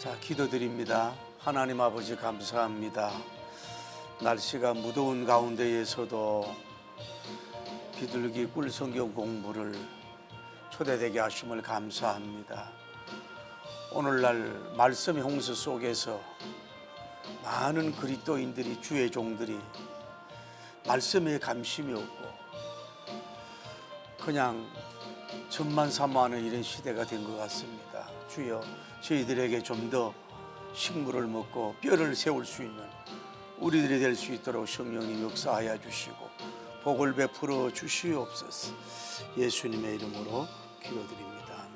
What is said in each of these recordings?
자, 기도드립니다. 하나님 아버지 감사합니다. 날씨가 무더운 가운데에서도 비둘기 꿀성경 공부를 초대되게 하심을 감사합니다. 오늘날 말씀의 홍수 속에서 많은 그리스도인들이, 주의 종들이 말씀에 관심이 없고 그냥 전만 사모하는 이런 시대가 된 것 같습니다. 주여, 저희들에게 좀 더 식물을 먹고 뼈를 세울 수 있는 우리들이 될 수 있도록 성령님 역사하여 주시고 복을 베풀어 주시옵소서. 예수님의 이름으로 기도드립니다.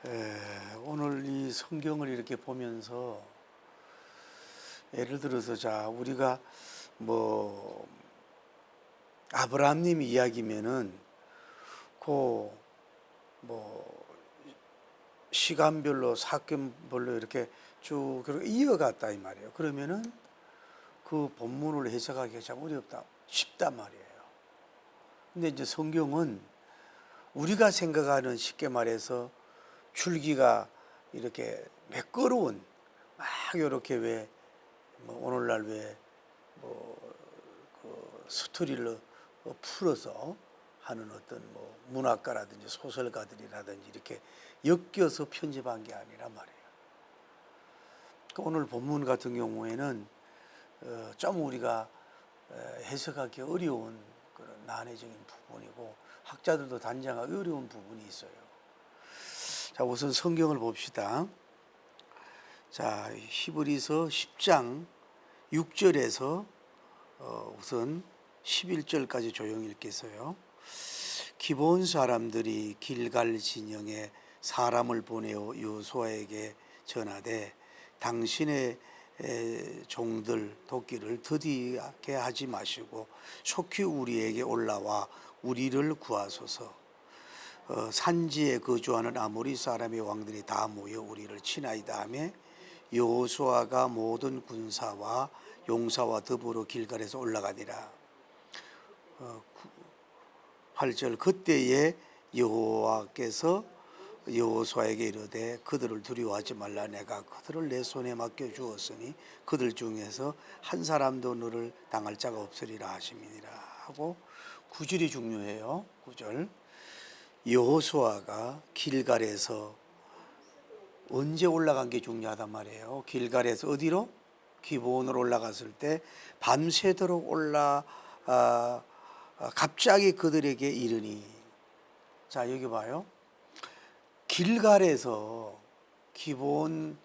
아멘. 오늘 이 성경을 이렇게 보면서 예를 들어서 우리가 아브라함님 이야기면은 시간별로 사건별로 이렇게 쭉 이어갔다 이 말이에요. 그러면은 그 본문을 해석하기가 참 어렵다, 쉽단 말이에요. 근데 이제 성경은 우리가 생각하는, 쉽게 말해서 줄기가 이렇게 매끄러운 막 이렇게 오늘날 스토리를 풀어서 하는 어떤 문학가라든지 소설가들이라든지 이렇게 엮여서 편집한 게 아니란 말이에요. 오늘 본문 같은 경우에는 좀 우리가 해석하기 어려운 그런 난해적인 부분이고 학자들도 단정하기 어려운 부분이 있어요. 자, 우선 성경을 봅시다. 자, 히브리서 10장 6절에서 우선 11절까지 조용히 읽겠어요. 기브온 사람들이 길갈 진영에 사람을 보내어 여호수아에게 전하되 당신의 종들 도끼를 더디게 하지 마시고 속히 우리에게 올라와 우리를 구하소서. 산지에 거주하는 아모리 사람의 왕들이 다 모여 우리를 치나이다 하며 여호수아가 모든 군사와 용사와 더불어 길갈에서 올라가니라. 8절 그때에 여호와께서 여호수아에게 이르되 그들을 두려워하지 말라. 내가 그들을 내 손에 맡겨 주었으니 그들 중에서 한 사람도 너를 당할 자가 없으리라 하심이니라 하고 9절이 중요해요. 9절 여호수아가 길갈에서 언제 올라간 게 중요하단 말이에요. 길갈에서 어디로? 기브온으로 올라갔을 때 밤새도록 갑자기 그들에게 이르니. 자, 여기 봐요. 길갈에서 기브온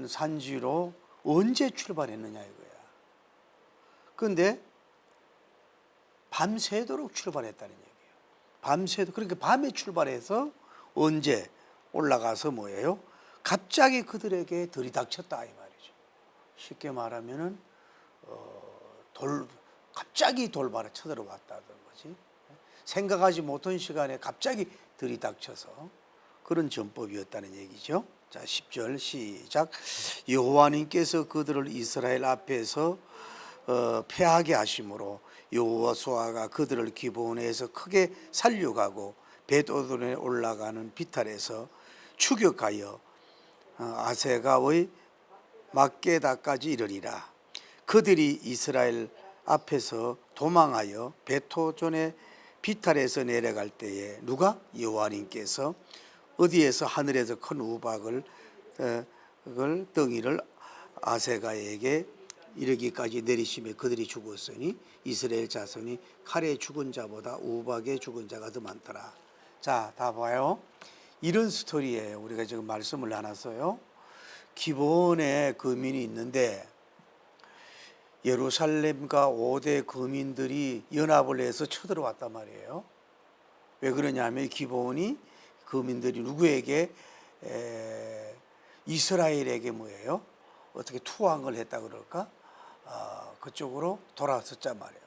산지로 언제 출발했느냐 이거야. 그런데 밤새도록 출발했다는 얘기예요. 밤새도록, 그러니까 밤에 출발해서 언제 올라가서 뭐예요? 갑자기 그들에게 들이닥쳤다 이 말이죠. 쉽게 말하면은 갑자기 돌발에 쳐들어왔다는 거지. 생각하지 못한 시간에 갑자기 들이닥쳐서 그런 전법이었다는 얘기죠. 자, 10절 시작. 여호와님께서 그들을 이스라엘 앞에서 패하게 하심으로 여호수아가 그들을 기브온에서 크게 살려가고 벳오돈에 올라가는 비탈에서 추격하여 아세가의 막게다까지 이르리라. 그들이 이스라엘 앞에서 도망하여 벳오돈의 비탈에서 내려갈 때에 누가? 여호와님께서 어디에서? 하늘에서 큰 우박을 덩이를 아세가에게 이르기까지 내리시며 그들이 죽었으니 이스라엘 자손이 칼에 죽은 자보다 우박에 죽은 자가 더 많더라. 자, 다 봐요. 이런 스토리예요. 우리가 지금 말씀을 나눴어요. 기브온에 거민이 있는데 예루살렘과 5대 거민들이 연합을 해서 쳐들어왔단 말이에요. 왜 그러냐면 기브온이 거민들이 누구에게? 이스라엘에게 뭐예요? 어떻게 투항을 했다 그럴까? 그쪽으로 돌아섰단 말이에요.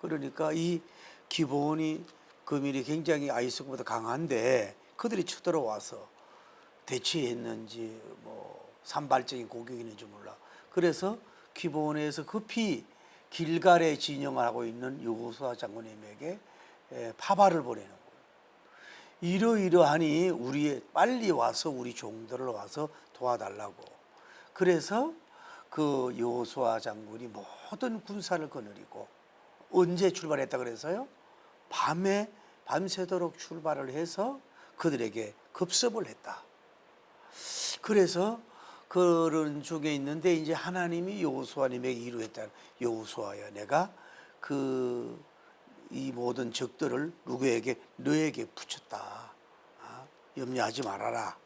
그러니까 이 기브온이 거민이 굉장히 아이스크보다 강한데 그들이 쳐들어와서 대치했는지 산발적인 공격이는지 몰라. 그래서 기브온에서 급히 길갈에 진영을 하고 있는 여호수아 장군님에게 파발을 보내는 거예요. 이러이러하니 우리 빨리 와서 우리 종들을 와서 도와달라고. 그래서 그 여호수아 장군이 모든 군사를 거느리고 언제 출발했다 그래서요? 밤새도록 출발을 해서 그들에게 급습을 했다. 그래서 그런 중에 있는데 이제 하나님이 여호수아님에게 이루었다는, 여호수아야 내가 이 모든 적들을 너에게 붙였다. 염려하지 말아라.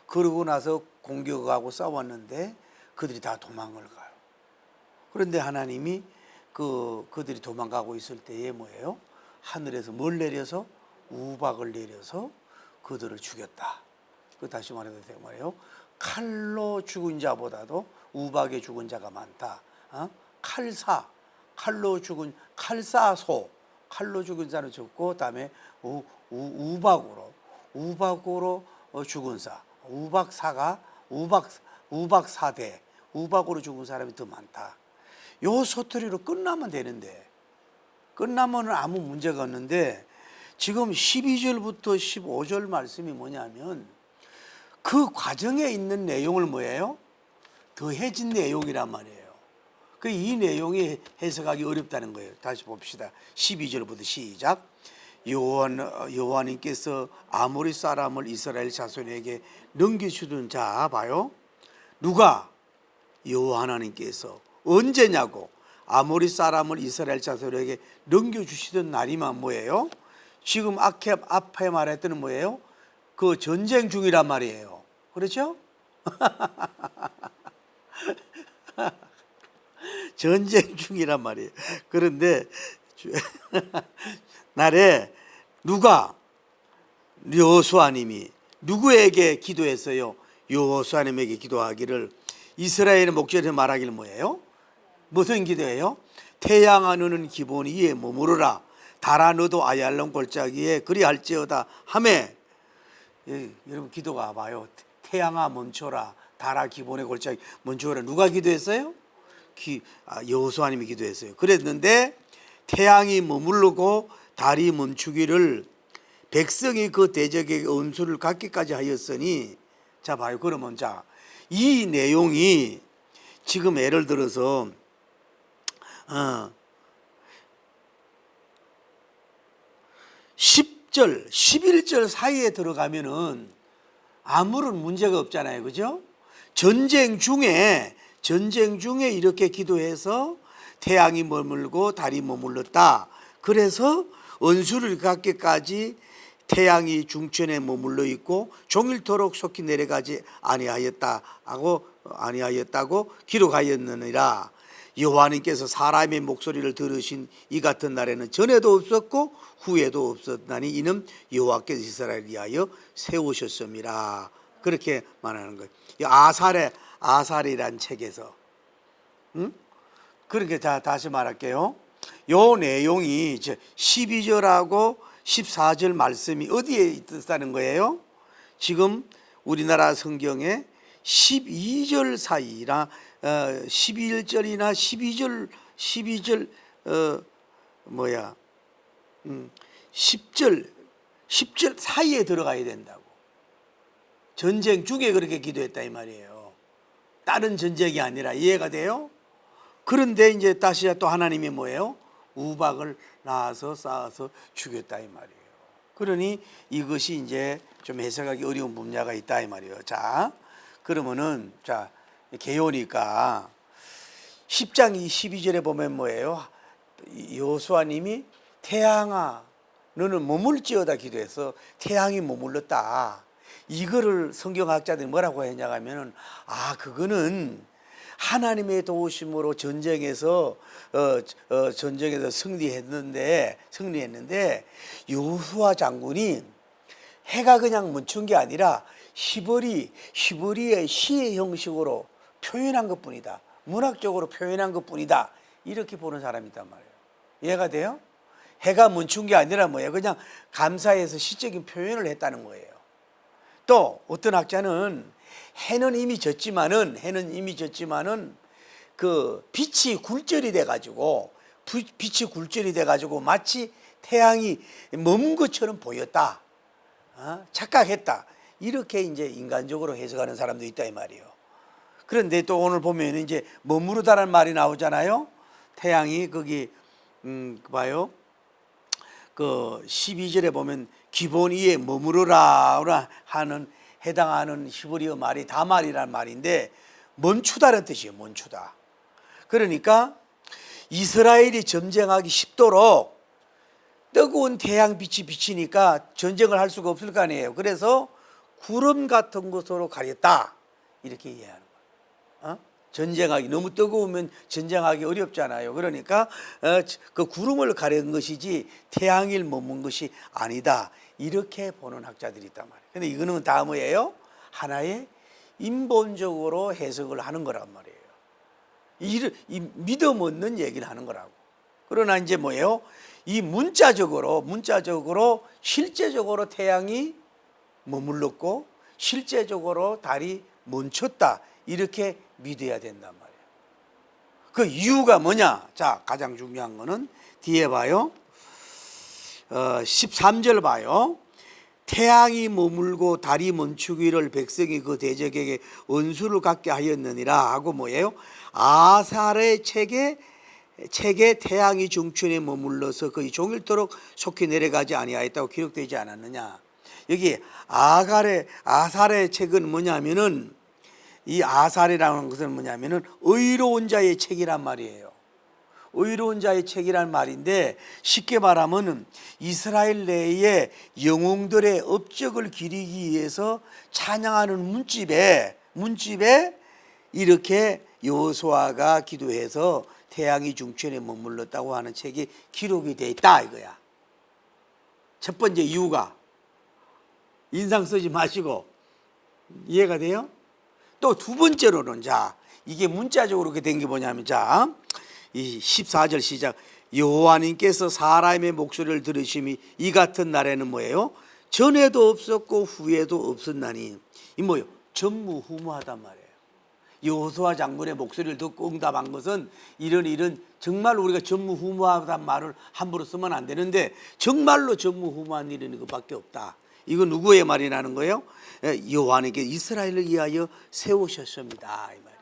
그러고 나서 공격하고 싸웠는데 그들이 다 도망을 가요. 그런데 하나님이 그들이 도망가고 있을 때에 뭐예요? 하늘에서 뭘 내려서? 우박을 내려서 그들을 죽였다. 다시 말해도 되고 말이에요. 칼로 죽은 자보다도 우박에 죽은 자가 많다. 칼로 죽은 자는 적고, 그다음에 우박으로 죽은 사, 우박사대, 우박으로 죽은 사람이 더 많다. 요 소터리로 끝나면 되는데, 끝나면 아무 문제가 없는데, 지금 12절부터 15절 말씀이 뭐냐면 그 과정에 있는 내용을 뭐예요? 더해진 내용이란 말이에요. 이 내용이 해석하기 어렵다는 거예요. 다시 봅시다. 12절부터 시작. 여호와님께서 아모리 사람을 이스라엘 자손에게 넘겨주던 자 봐요. 누가? 여호와 하나님께서. 언제냐고? 아모리 사람을 이스라엘 자손에게 넘겨주시던 날이면 뭐예요? 지금 앞에 말했던 뭐예요? 그 전쟁 중이란 말이에요. 그렇죠? 전쟁 중이란 말이에요. 그런데 날에 누가? 여호수아님이 누구에게 기도했어요? 여호수아님에게 기도하기를, 이스라엘의 목전에 말하기를 뭐예요? 무슨 기도예요? 태양아 너는 기본 위에 머무르라. 달아 너도 아얄론 골짜기에 그리할지어다 하매. 여러분 기도가 봐요. 태양아 멈춰라. 달아 기본의 골짜기 멈춰라. 누가 기도했어요? 여호수아님이 기도했어요. 그랬는데 태양이 머무르고 달이 멈추기를 백성이 그 대적에게 은수를 갖기까지 하였으니, 자 봐요. 그러면 이 내용이 지금 예를 들어서 10절, 11절 사이에 들어가면은 아무런 문제가 없잖아요. 그죠? 전쟁 중에 이렇게 기도해서 태양이 머물고 달이 머물렀다. 그래서 원수를 갖기까지 태양이 중천에 머물러 있고 종일토록 속히 내려가지 아니하였다고 기록하였느니라. 여호와님께서 사람의 목소리를 들으신 이 같은 날에는 전에도 없었고 후에도 없었나니 이는 여호와께서 이스라엘을 위하여 세우셨음이라. 그렇게 말하는 거예요. 아살이란 책에서. 그렇게 다시 말할게요. 요 내용이 12절하고 14절 말씀이 어디에 있다는 거예요? 지금 우리나라 성경에 12절 사이나 11절이나 12절 10절 사이에 들어가야 된다고. 전쟁 중에 그렇게 기도했다 이 말이에요. 다른 전쟁이 아니라. 이해가 돼요? 그런데 이제 다시 또 하나님이 뭐예요? 우박을 낳아서 쌓아서 죽였다 이 말이에요. 그러니 이것이 이제 좀 해석하기 어려운 분야가 있다 이 말이에요. 자, 그러면은 개요니까 10장 12절에 보면 뭐예요? 여호수아님이 태양아 너는 머물지어다 기도해서 태양이 머물렀다. 이거를 성경학자들이 뭐라고 했냐면은 그거는 하나님의 도우심으로 전쟁에서 승리했는데 여호수아 장군이 해가 그냥 멈춘 게 아니라 히브리의 시의 형식으로 표현한 것뿐이다. 문학적으로 표현한 것뿐이다. 이렇게 보는 사람이 있단 말이에요. 이해가 돼요? 해가 멈춘 게 아니라 뭐예요? 그냥 감사해서 시적인 표현을 했다는 거예요. 또 어떤 학자는 해는 이미 졌지만은 그 빛이 굴절이 돼가지고 마치 태양이 머문 것처럼 보였다. 착각했다. 이렇게 이제 인간적으로 해석하는 사람도 있다 이 말이에요. 그런데 또 오늘 보면 이제 머무르다라는 말이 나오잖아요. 태양이 거기 봐요. 그 12절에 보면 기본 위에 머무르라 하는 해당하는 히브리어 말이 다말이라는 말인데 멈추다는 뜻이에요. 멈추다. 그러니까 이스라엘이 전쟁하기 쉽도록 뜨거운 태양빛이 비치니까 전쟁을 할 수가 없을 거 아니에요. 그래서 구름 같은 것으로 가렸다 이렇게 이해하는 거예요. 전쟁하기 너무 뜨거우면 전쟁하기 어렵잖아요. 그러니까 그 구름을 가린 것이지 태양을 머문 것이 아니다 이렇게 보는 학자들이 있단 말이에요. 근데 이거는 다 뭐예요? 하나의 인본적으로 해석을 하는 거란 말이에요. 이 믿음 없는 얘기를 하는 거라고. 그러나 이제 뭐예요? 이 문자적으로 실제적으로 태양이 머물렀고 실제적으로 달이 멈췄다 이렇게 믿어야 된단 말이에요. 그 이유가 뭐냐? 자, 가장 중요한 거는 뒤에 봐요. 13절 봐요. 태양이 머물고 달이 멈추기를 백성이 그 대적에게 원수를 갖게 하였느니라 하고 뭐예요? 아살의 책에 태양이 중춘에 머물러서 거의 종일토록 속히 내려가지 아니하였다고 기록되지 않았느냐. 여기 아살의 책은 뭐냐면은 이 아살이라는 것은 뭐냐면은 의로운 자의 책이란 말이에요. 의로운 자의 책이란 말인데 쉽게 말하면 이스라엘 내에 영웅들의 업적을 기리기 위해서 찬양하는 문집에 이렇게 여호수아가 기도해서 태양이 중천에 머물렀다고 하는 책이 기록이 돼 있다 이거야. 첫 번째 이유가 인상 쓰지 마시고 이해가 돼요? 또 두 번째로는 자 이게 문자적으로 그렇게 된 게 뭐냐면 자 이 14절 시작 여호와님께서 사람의 목소리를 들으심이 이 같은 날에는 뭐예요? 전에도 없었고 후에도 없었나니 이 뭐예요? 전무후무하단 말이에요. 여호수아 장군의 목소리를 듣고 응답한 것은 이런 정말 우리가 전무후무하다는 말을 함부로 쓰면 안 되는데 정말로 전무후무한 일은 그밖에 없다. 이거 누구의 말이라는 거예요? 여호와님께 이스라엘을 위하여 세우셨습니다 이 말이에요.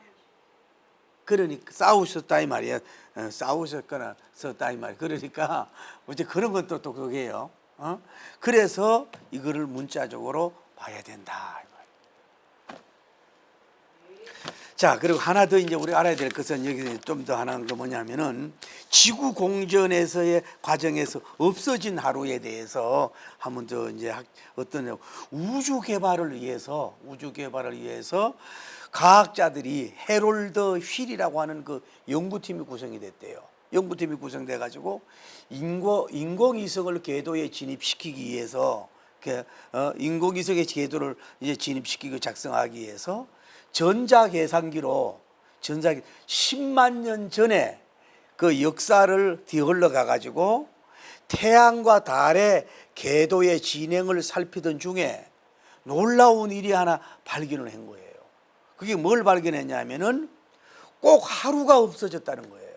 그러니까 싸우셨다 이 말이에요. 싸우셨거나 썼다 이 말이에요. 그러니까 어째 그런 것도 또 그게요. 그래서 이거를 문자적으로 봐야 된다. 자, 그리고 하나 더 이제 우리 알아야 될 것은 여기 좀 더 하나는 거 뭐냐면은 지구 공전에서의 과정에서 없어진 하루에 대해서 한번 더 이제 어떤 우주 개발을 위해서 과학자들이 헤롤드 휠이라고 하는 그 연구팀이 구성이 됐대요. 연구팀이 구성돼 가지고 인공위성을 궤도에 진입시키기 위해서 인공위성의 궤도를 이제 진입시키고 작성하기 위해서 전자계산기로 10만 년 전에 그 역사를 뒤흘러 가가지고 태양과 달의 궤도의 진행을 살피던 중에 놀라운 일이 하나 발견을 한 거예요. 그게 뭘 발견했냐면은 꼭 하루가 없어졌다는 거예요.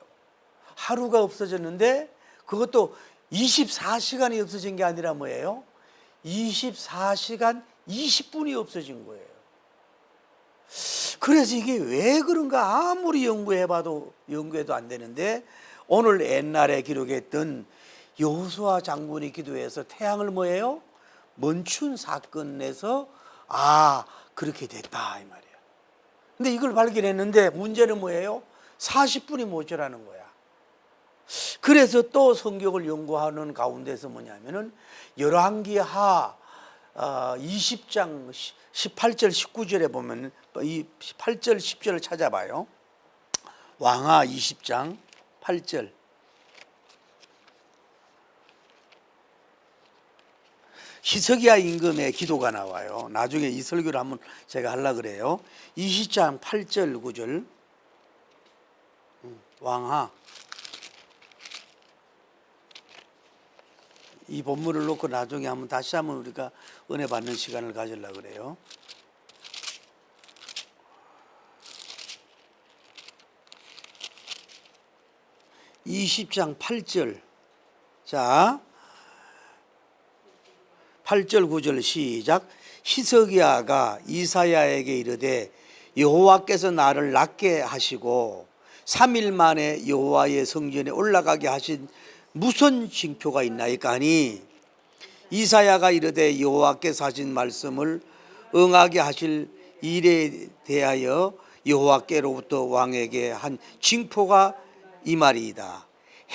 하루가 없어졌는데 그것도 24시간이 없어진 게 아니라 뭐예요? 24시간 20분이 없어진 거예요. 그래서 이게 왜 그런가 아무리 연구해도 안 되는데 오늘 옛날에 기록했던 여호수아 장군이 기도해서 태양을 뭐예요? 멈춘 사건에서 그렇게 됐다 이 말이에요. 근데 이걸 발견했는데 문제는 뭐예요? 40분이 모자라는 거야. 그래서 또 성경을 연구하는 가운데서 뭐냐면은 열왕기하 20장 18절 19절에 보면 이 8절 10절을 찾아봐요. 왕하 20장 8절 히스기야 임금의 기도가 나와요. 나중에 이 설교를 한번 제가 하려고 그래요. 20장 8절 9절 왕하 이 본문을 놓고 나중에 한번 다시 한번 우리가 은혜 받는 시간을 가지려고 그래요. (20장 8절) 자 8절 9절 시작. 히스기야가 이사야에게 이르되 여호와께서 나를 낫게 하시고 3일 만에 여호와의 성전에 올라가게 하신 무슨 징표가 있나이까 하니 이사야가 이르되 여호와께서 하신 말씀을 응하게 하실 일에 대하여 여호와께로부터 왕에게 한 징표가 이 말이이다.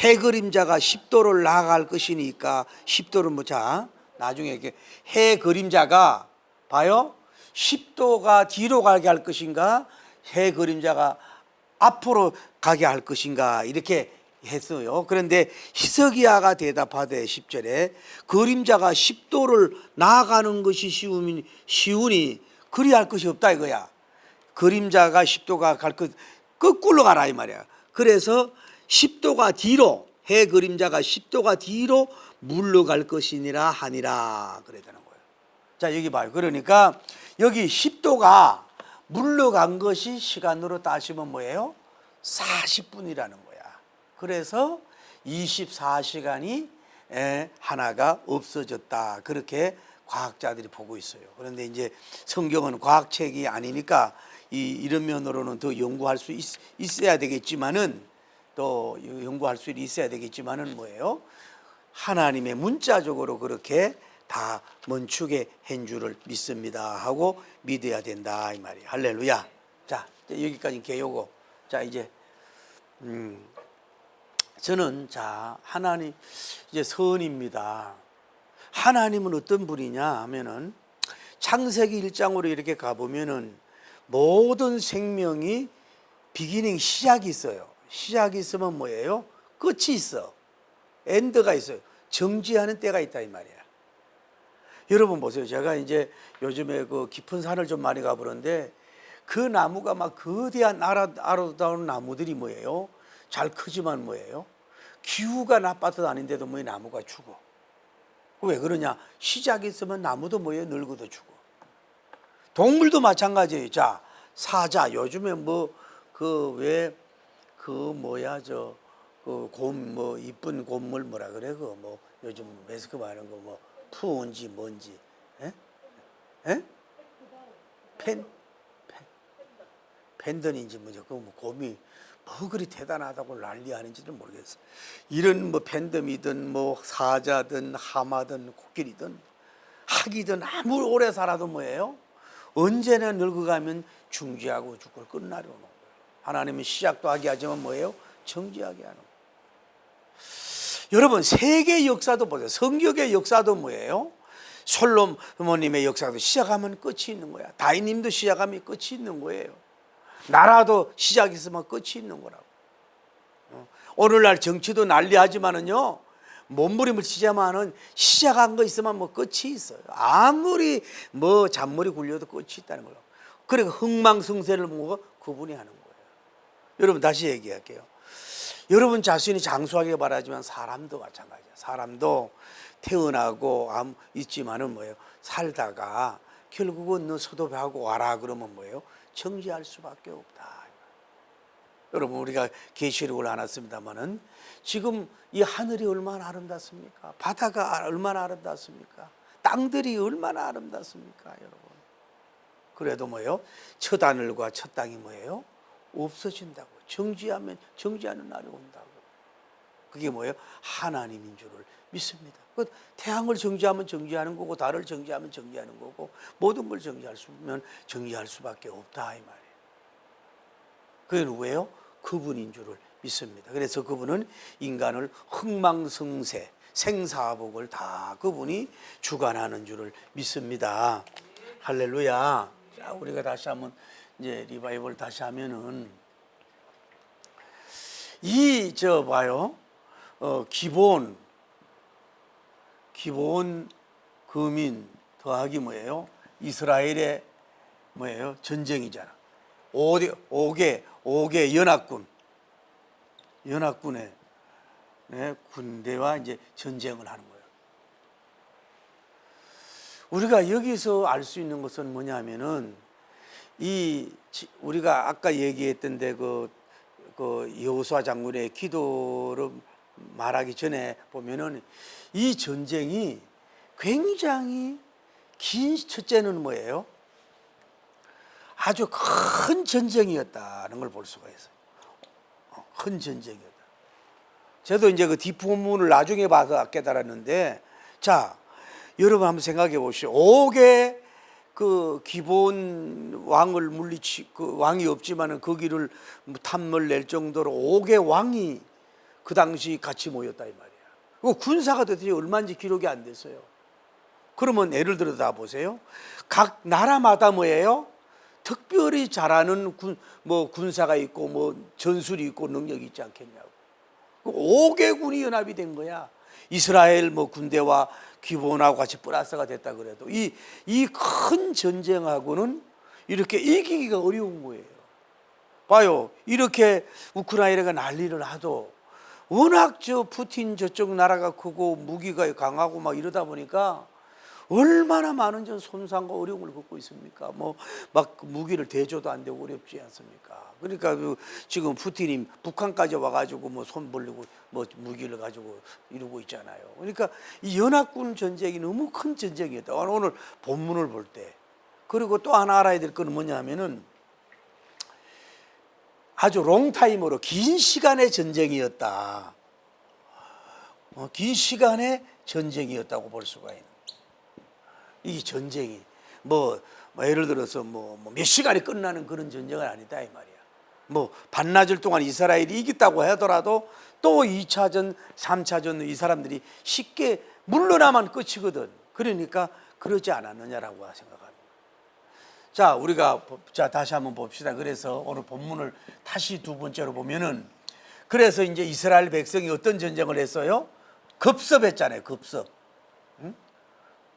해 그림자가 10도를 나아갈 것이니까 10도를 뭐자 나중에 이렇게 해 그림자가 봐요 10도가 뒤로 가게 할 것인가 해 그림자가 앞으로 가게 할 것인가 이렇게 했어요. 그런데 히스기야가 대답하되 10절에 그림자가 10도를 나아가는 것이 쉬우니 그리할 것이 없다 이거야. 그림자가 10도가 갈 것 거꾸로 가라 이 말이야. 그래서 10도가 뒤로 해 그림자가 10도가 뒤로 물러갈 것이니라 하니라 그래야 되는 거예요. 자 여기 봐요. 그러니까 여기 10도가 물러간 것이 시간으로 따지면 뭐예요? 40분이라는 거야. 그래서 24시간이 하나가 없어졌다. 그렇게 과학자들이 보고 있어요. 그런데 이제 성경은 과학책이 아니니까 이런 면으로는 더 연구할 수 있어야 되겠지만은 또 연구할 수 있어야 되겠지만은 뭐예요? 하나님의 문자적으로 그렇게 다 멈추게 한 줄을 믿습니다 하고 믿어야 된다 이 말이에요. 할렐루야. 자 여기까지 개요고. 자 이제 저는 자 하나님 이제 선입니다. 하나님은 어떤 분이냐 하면은 창세기 1장으로 이렇게 가보면은 모든 생명이 비기닝 시작이 있어요. 시작이 있으면 뭐예요? 끝이 있어. 엔드가 있어요. 정지하는 때가 있다 이 말이야. 여러분 보세요. 제가 이제 요즘에 그 깊은 산을 좀 많이 가보는데 그 나무가 막 거대한 아름다운 나무들이 뭐예요? 잘 크지만 뭐예요? 기후가 나빠도 아닌데도 뭐 나무가 죽어. 왜 그러냐? 시작이 있으면 나무도 뭐예요? 늙어도 죽어. 동물도 마찬가지예요. 자, 사자 요즘에 뭐 그 왜 그 뭐야 저 그 곰 뭐 이쁜 곰물 뭐라 그래 그 뭐 요즘 매스크 말하는 거 뭐 푸운지 뭔지 에? 에? 펜던인지 뭐죠? 그 뭐 곰이 뭐 그리 대단하다고 난리하는지는 모르겠어. 이런 뭐 팬덤이든 뭐 사자든 하마든 코끼리든 학이든 아무리 오래 살아도 뭐예요? 언제나 늙어가면 중지하고 죽고 끝나려는 거예요. 하나님은 시작도 하게 하지만 뭐예요? 정지하게 하는 거예요. 여러분 세계 역사도 보세요. 성경의 역사도 뭐예요? 솔로몬님의 역사도 시작하면 끝이 있는 거야. 다윗님도 시작하면 끝이 있는 거예요. 나라도 시작이 있으면 끝이 있는 거라고. 오늘날 정치도 난리하지만은요 몸부림을 치자마는 시작한 거 있으면 뭐 끝이 있어요. 아무리 뭐 잔머리 굴려도 끝이 있다는 거예요. 그러니까 흥망성쇠를 보고 그분이 하는 거예요. 여러분 다시 얘기할게요. 여러분 자신이 장수하게 바라지만 사람도 마찬가지야. 사람도 태어나고 있지만은 뭐예요? 살다가 결국은 너 서도하고 와라 그러면 뭐예요? 정지할 수밖에 없다. 여러분 우리가 계시록을 안 왔습니다만은 지금 이 하늘이 얼마나 아름답습니까? 바다가 얼마나 아름답습니까? 땅들이 얼마나 아름답습니까, 여러분? 그래도 뭐예요? 첫 하늘과 첫 땅이 뭐예요? 없어진다고. 정지하는 날이 온다고. 그게 뭐예요? 하나님인 줄을 믿습니다. 태양을 정지하면 정지하는 거고 달을 정지하면 정지하는 거고 모든 걸 정지하면 정지할 수밖에 없다 이 말이에요. 그게 누구예요? 그분인 줄을 믿습니다. 그래서 그분은 인간을 흥망성쇠 생사복을 다 그분이 주관하는 줄을 믿습니다. 할렐루야. 자, 우리가 다시 한번 이제 리바이벌 다시 하면은 봐요. 기본 거민 더하기 뭐예요? 이스라엘의 뭐예요? 전쟁이잖아. 5개 연합군의 군대와 이제 전쟁을 하는 거예요. 우리가 여기서 알 수 있는 것은 뭐냐면은 우리가 아까 얘기했던데 그 여호수아 장군의 기도를 말하기 전에 보면은 이 전쟁이 굉장히 긴, 첫째는 뭐예요? 아주 큰 전쟁이었다는 걸 볼 수가 있어요. 큰 전쟁이었다. 저도 이제 그 뒷부분을 나중에 봐서 깨달았는데, 자, 여러분 한번 생각해 보시오. 5개 그 기본 왕을 그 왕이 없지만은 거기를 탐을 낼 정도로 5개 왕이 그 당시 같이 모였다 이 말이야. 그 군사가 도대체 얼마인지 기록이 안 됐어요. 그러면 예를 들어 다 보세요. 각 나라마다 뭐예요? 특별히 잘하는 군사가 있고 뭐 전술이 있고 능력이 있지 않겠냐고. 5개군이 연합이 된 거야. 이스라엘 뭐 군대와 기본하고 같이 플러스가 됐다 그래도 이 큰 전쟁하고는 이렇게 이기기가 어려운 거예요. 봐요. 이렇게 우크라이나가 난리를 하도 워낙 저 푸틴 저쪽 나라가 크고 무기가 강하고 막 이러다 보니까 얼마나 많은 전 손상과 어려움을 겪고 있습니까? 뭐 막 무기를 대줘도 안 되고 어렵지 않습니까? 그러니까 지금 푸틴이 북한까지 와가지고 뭐 손 벌리고 뭐 무기를 가지고 이러고 있잖아요. 그러니까 이 연합군 전쟁이 너무 큰 전쟁이었다. 오늘 본문을 볼 때. 그리고 또 하나 알아야 될 건 뭐냐면은 아주 롱타임으로 긴 시간의 전쟁이었다. 긴 시간의 전쟁이었다고 볼 수가 있는. 이 전쟁이 뭐 예를 들어서 뭐 몇 시간에 끝나는 그런 전쟁은 아니다 이 말이야. 뭐 반나절 동안 이스라엘이 이겼다고 하더라도 또 2차전, 3차전 이 사람들이 쉽게 물러나면 끝이거든. 그러니까 그러지 않았느냐라고 생각합니다. 자, 우리가 다시 한번 봅시다. 그래서 오늘 본문을 다시 두 번째로 보면은 그래서 이제 이스라엘 백성이 어떤 전쟁을 했어요? 급섭했잖아요. 급섭.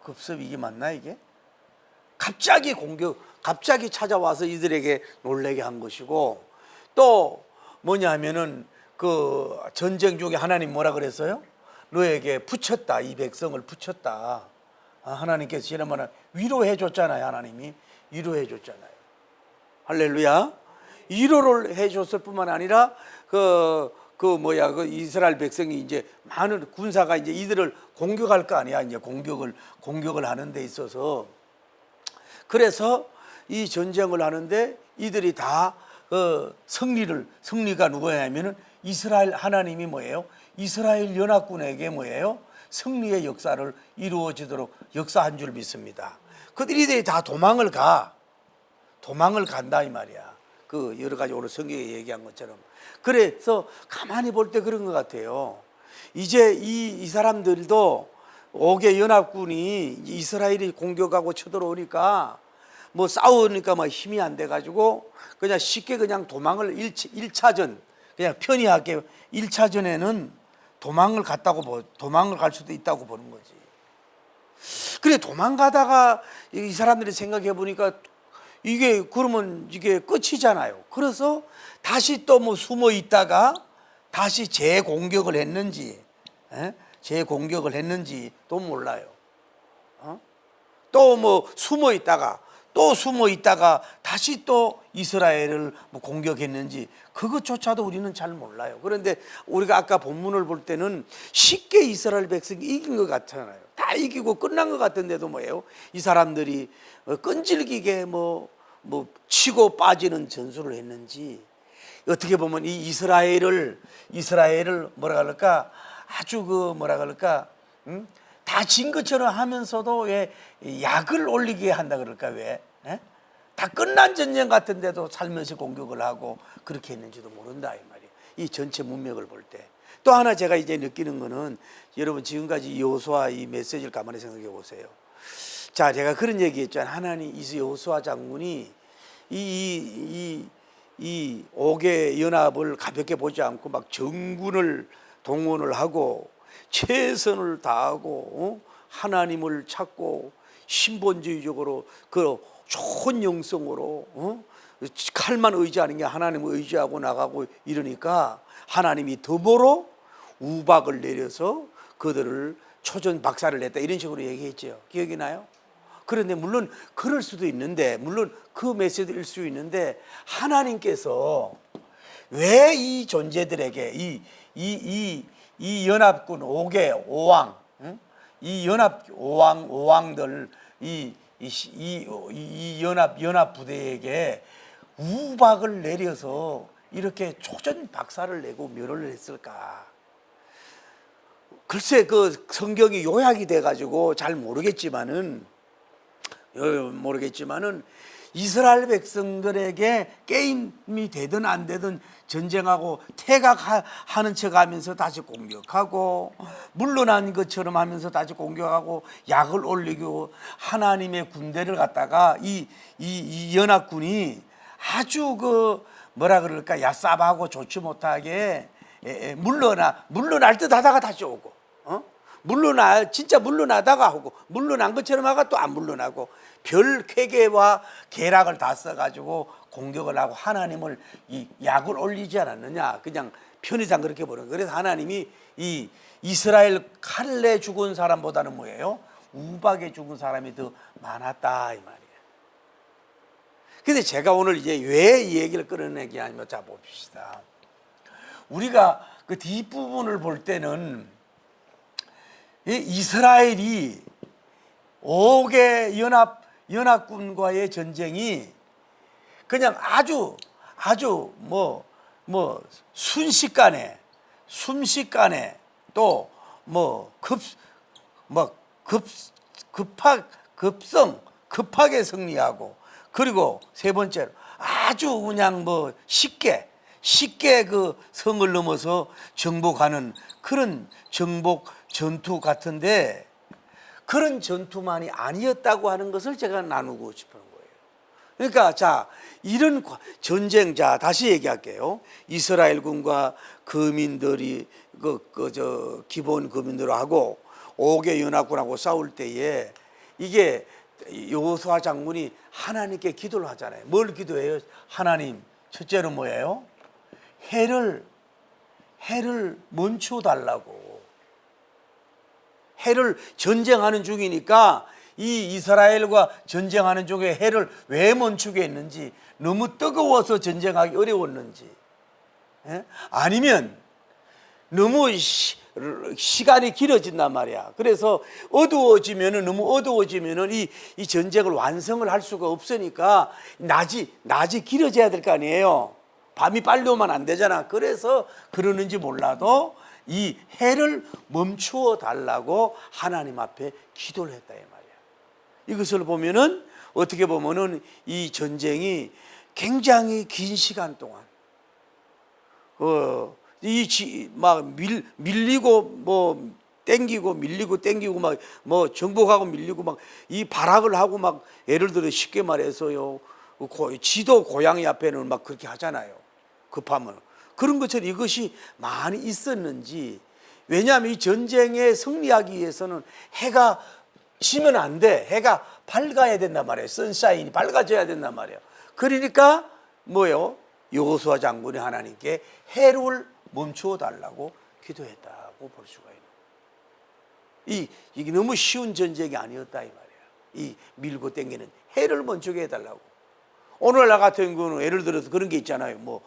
급섭 이게 맞나 이게? 갑자기 찾아와서 이들에게 놀라게 한 것이고 또 뭐냐 하면은 그 전쟁 중에 하나님 뭐라 그랬어요? 너에게 붙였다. 이 백성을 붙였다. 하나님께서 지난번에 위로해 줬잖아요. 하나님이 위로해 줬잖아요. 할렐루야. 위로를 해 줬을 뿐만 아니라 그 이스라엘 백성이 이제 많은 군사가 이제 이들을 공격할 거 아니야. 이제 공격을 하는 데 있어서 그래서 이 전쟁을 하는데 이들이 다 승리가 누구냐면은 이스라엘 하나님이 뭐예요? 이스라엘 연합군에게 뭐예요? 승리의 역사를 이루어지도록 역사한 줄 믿습니다. 그들이 다 도망을 간다 이 말이야. 그 여러 가지 오늘 성경에 얘기한 것처럼. 그래서 가만히 볼 때 그런 것 같아요. 이제 이 사람들도 5개 연합군이 이스라엘이 공격하고 쳐들어오니까 뭐 싸우니까 막 힘이 안 돼가지고 그냥 쉽게 그냥 도망을 1차전 그냥 편리하게 1차전에는 도망을 갈 수도 있다고 보는 거지. 그래 도망가다가 이 사람들이 생각해 보니까 그러면 이게 끝이잖아요. 그래서 다시 또 뭐 숨어 있다가 다시 재공격을 했는지 또 몰라요. 또 뭐 숨어 있다가 다시 또 이스라엘을 뭐 공격했는지 그것조차도 우리는 잘 몰라요. 그런데 우리가 아까 본문을 볼 때는 쉽게 이스라엘 백성이 이긴 것 같잖아요. 다 이기고 끝난 것 같은데도 뭐예요? 이 사람들이 끈질기게 뭐 치고 빠지는 전술을 했는지 어떻게 보면 이 이스라엘을 뭐라 그럴까 아주 다 진 것처럼 하면서도 왜 약을 올리게 한다 그럴까 왜? 다 끝난 전쟁 같은데도 살면서 공격을 하고 그렇게 했는지도 모른다 이 말이에요. 이 전체 문맥을 볼 때. 또 하나 제가 이제 느끼는 거는 여러분 지금까지 여호수아 이 메시지를 가만히 생각해 보세요. 자, 제가 그런 얘기했잖아요. 하나님 이 여호수아 장군이 이 5개 연합을 가볍게 보지 않고 막 정군을 동원을 하고 최선을 다하고 하나님을 찾고 신본주의적으로 그 좋은 영성으로 칼만 의지하는 게 하나님을 의지하고 나가고 이러니까 하나님이 더불어 우박을 내려서 그들을 초전 박살을 냈다 이런 식으로 얘기했죠. 기억이 나요? 그런데 물론 그럴 수도 있는데 물론 그 메시지일 수 있는데 하나님께서 왜 이 존재들에게 이 연합군 5개 5왕 이 연합 오왕들 이 연합 부대에게 우박을 내려서 이렇게 초전 박살을 내고 멸을 했을까? 글쎄 그 성경이 요약이 돼가지고 잘 모르겠지만은 이스라엘 백성들에게 게임이 되든 안 되든 전쟁하고 퇴각하는 척하면서 다시 공격하고 물러난 것처럼 하면서 다시 공격하고 약을 올리고 하나님의 군대를 갖다가 이 연합군이 아주 그 뭐라 그럴까 얍삽하고 좋지 못하게 물러날 듯 하다가 다시 오고 진짜 물러나다가 하고 물러난 것처럼 하고 또 안 물러나고 별 쾌계와 계략을 다 써가지고 공격을 하고 하나님을 이 약을 올리지 않았느냐. 그냥 편의상 그렇게 보는. 그래서 하나님이 이 이스라엘 칼에 죽은 사람보다는 뭐예요? 우박에 죽은 사람이 더 많았다 이 말이에요. 근데 제가 오늘 이제 왜 이 얘기를 끌어내기 하냐면 자 봅시다. 우리가 그 뒷부분을 볼 때는 이스라엘이 5개 연합군과의 전쟁이 그냥 아주 순식간에 또 급하게 승리하고 그리고 세 번째로 아주 그냥 쉽게 그 성을 넘어서 정복하는 그런 정복 전투 같은데 그런 전투만이 아니었다고 하는 것을 제가 나누고 싶은 거예요. 그러니까 자 이런 전쟁 다시 얘기할게요. 이스라엘군과 거민들이 기본 거민들하고 5개 연합군하고 싸울 때에 이게 여호수아 장군이 하나님께 기도를 하잖아요. 뭘 기도해요? 하나님 첫째로 뭐예요? 해를 멈춰 달라고. 해를 전쟁하는 중이니까 이 이스라엘과 전쟁하는 중에 해를 왜 멈추게 했는지 너무 뜨거워서 전쟁하기 어려웠는지 아니면 너무 시간이 길어진단 말이야. 그래서 너무 어두워지면은 이 전쟁을 완성을 할 수가 없으니까 낮이 길어져야 될 거 아니에요. 밤이 빨리 오면 안 되잖아. 그래서 그러는지 몰라도 이 해를 멈추어 달라고 하나님 앞에 기도를 했다 이 말이야. 이것을 보면은 어떻게 보면은 이 전쟁이 굉장히 긴 시간 동안 밀리고 땡기고 정복하고 밀리고 이 발악을 하고 예를 들어 쉽게 말해서요 지도 고양이 앞에는 그렇게 하잖아요. 급하면 그런 것처럼 이것이 많이 있었는지. 왜냐하면 이 전쟁에 승리하기 위해서는 해가 지면 안 돼. 해가 밝아야 된단 말이에요. 선샤인이 밝아져야 된단 말이에요. 그러니까 뭐예요? 여호수아 장군이 하나님께 해를 멈추어 달라고 기도했다고 볼 수가 있는. 이게 너무 쉬운 전쟁이 아니었다 이 말이에요. 이 밀고 땡기는 해를 멈추게 해달라고. 오늘날 같은 경우는 예를 들어서 그런 게 있잖아요.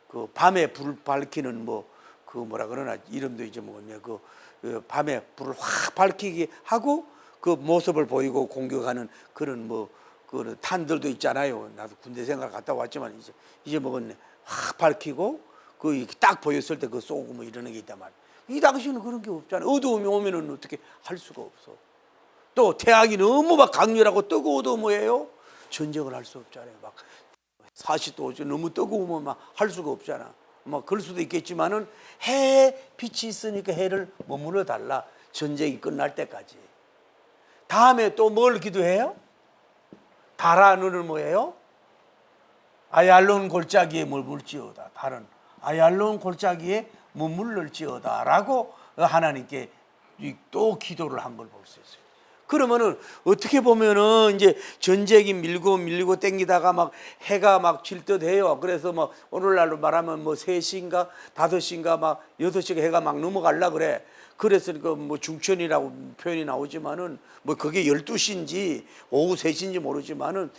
그 밤에 불을 밝히는 뭐라 그러나 이름도 이제 그 밤에 불을 확 밝히게 하고 그 모습을 보이고 공격하는 그런 그 탄들도 있잖아요. 나도 군대 생활 갔다 왔지만 이제 먹었네. 확 밝히고 그 딱 보였을 때 그 쏘고 이러는 게 있단 말이에요. 이 당시에는 그런 게 없잖아요. 어두움이 오면은 어떻게 할 수가 없어. 또 태양이 너무 강렬하고 뜨거워도 뭐예요? 전쟁을 할 수 없잖아요. 40도 너무 뜨거우면 할 수가 없잖아. 그럴 수도 있겠지만은 해에 빛이 있으니까 해를 머물러 달라. 전쟁이 끝날 때까지. 다음에 또 뭘 기도해요? 달아 너는 뭐예요? 아얄론 골짜기에 머물지어다. 달은 아얄론 골짜기에 머물를지어다 라고 하나님께 또 기도를 한 걸 볼 수 있어요. 그러면은 어떻게 보면은 이제 전쟁이 밀고 땡기다가 해가 질 듯 해요. 그래서 오늘날로 말하면 3시인가 5시인가 6시가 해가 넘어갈라 그래. 그래서 중천이라고 표현이 나오지만은 그게 12시인지 오후 3시인지 모르지만은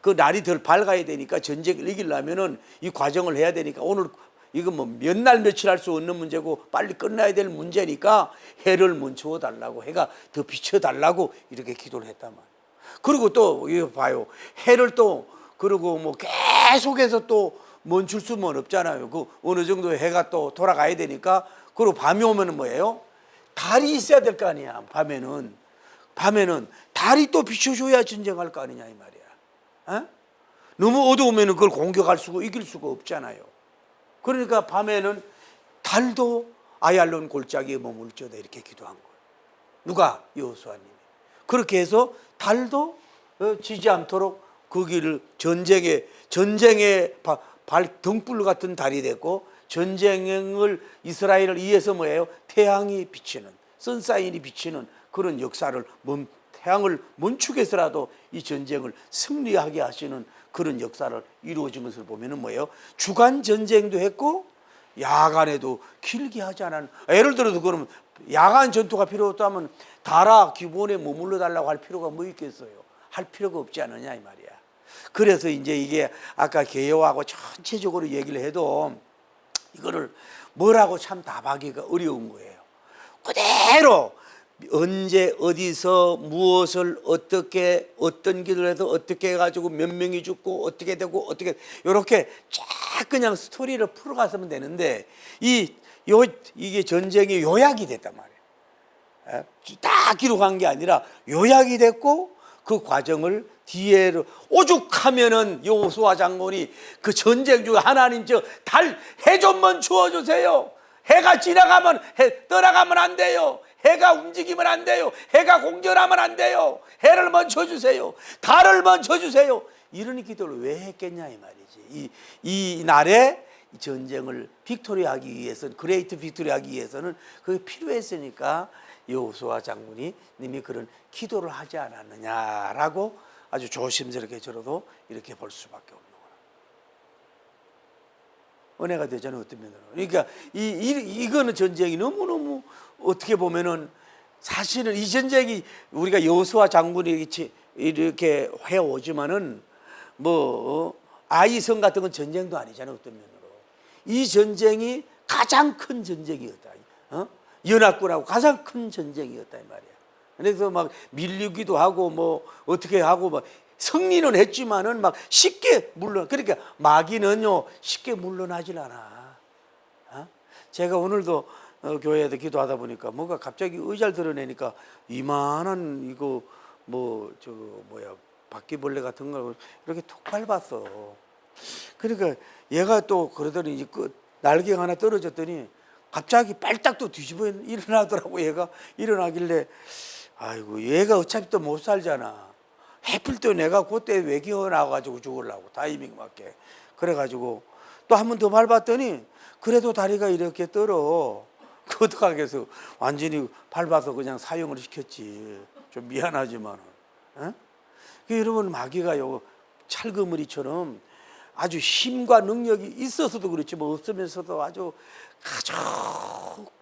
그 날이 덜 밝아야 되니까 전쟁을 이기려면은 이 과정을 해야 되니까 오늘 이거 뭐 몇 날 며칠 할 수 없는 문제고 빨리 끝나야 될 문제니까 해를 멈추어 달라고, 해가 더 비춰 달라고 이렇게 기도를 했단 말이에요. 그리고 또 이거 봐요. 해를 또 그리고 뭐 계속해서 또 멈출 수는 없잖아요. 그 어느 정도 해가 또 돌아가야 되니까. 그리고 밤이 오면은 뭐예요? 달이 있어야 될 거 아니야. 밤에는 달이 또 비춰줘야 전쟁할 거 아니냐 이 말이야. 에? 너무 어두우면은 그걸 공격할 수가, 이길 수가 없잖아요. 그러니까 밤에는 달도 아얄론 골짜기에 머물쩌다 이렇게 기도한 거예요. 누가? 여호수아님이. 그렇게 해서 달도 지지 않도록 거기를 전쟁의 등불 같은 달이 됐고, 전쟁을 이스라엘을 위해서 뭐예요? 태양이 비치는, 선사인이 비치는 그런 역사를, 태양을 멈추게서라도 이 전쟁을 승리하게 하시는 그런 역사를 이루어진 것을 보면은 뭐예요? 주간 전쟁도 했고 야간에도 길게 하지 않았는. 예를 들어서 그러면 야간 전투가 필요 없다면 달아 기본에 머물러 달라고 할 필요가 뭐 있겠어요? 할 필요가 없지 않느냐 이 말이야. 그래서 이제 이게 아까 개요하고 전체적으로 얘기를 해도 이거를 뭐라고 참 답하기가 어려운 거예요. 그대로 언제 어디서 무엇을 어떻게 어떤 길을 해서 어떻게 해가지고 몇 명이 죽고 어떻게 되고 어떻게, 이렇게 쫙 그냥 스토리를 풀어갔으면 되는데 이게 전쟁이 요약이 됐단 말이에요. 다 기록한 게 아니라 요약이 됐고, 그 과정을 뒤에로 오죽하면은 여호수아 장군이 그 전쟁 중에 하나님 해 좀만 주어주세요. 해가 지나가면 떠나가면 안 돼요. 해가 움직이면 안 돼요. 해가 공전하면 안 돼요. 해를 멈춰주세요. 달을 멈춰주세요. 이런 기도를 왜 했겠냐 이 말이지. 이 날에 전쟁을 빅토리하기 위해서는, 그레이트 빅토리하기 위해서는 그게 필요했으니까 여호수아 장군이 님이 그런 기도를 하지 않았느냐라고 아주 조심스럽게 저러도 이렇게 볼 수밖에 없는 거예요. 은혜가 되잖아요, 어떤 면으로. 그러니까 이거는 전쟁이 너무너무 어떻게 보면은, 사실은 이 전쟁이 우리가 여호수아 장군이 이렇게 해오지만은 뭐 아이성 같은 건 전쟁도 아니잖아요, 어떤 면으로. 이 전쟁이 가장 큰 전쟁이었다. 연합군하고 가장 큰 전쟁이었다 이 말이야. 그래서 막 밀리기도 하고 뭐 어떻게 하고 막 승리는 했지만은 막 쉽게 그러니까 마귀는요 쉽게 물러나질 않아. 제가 오늘도 교회에서 기도하다 보니까 뭔가 갑자기 의자를 드러내니까 이만한 이거 바퀴벌레 같은 걸 이렇게 톡 밟았어. 그러니까 얘가 또 그러더니 이제 날개가 하나 떨어졌더니 갑자기 빨딱 또 뒤집어 일어나더라고. 얘가 일어나길래 아이고 얘가 어차피 또 못 살잖아. 해필 또 내가 그때 외기어 나와가지고 죽으려고 타이밍 맞게. 그래가지고 또 한 번 더 밟았더니 그래도 다리가 이렇게 떨어. 그 어떡하겠어. 완전히 밟아서 그냥 사형을 시켰지. 좀 미안하지만은. 여러분 마귀가요 찰그머리처럼 아주 힘과 능력이 있어서도 그렇지 뭐 없으면서도 아주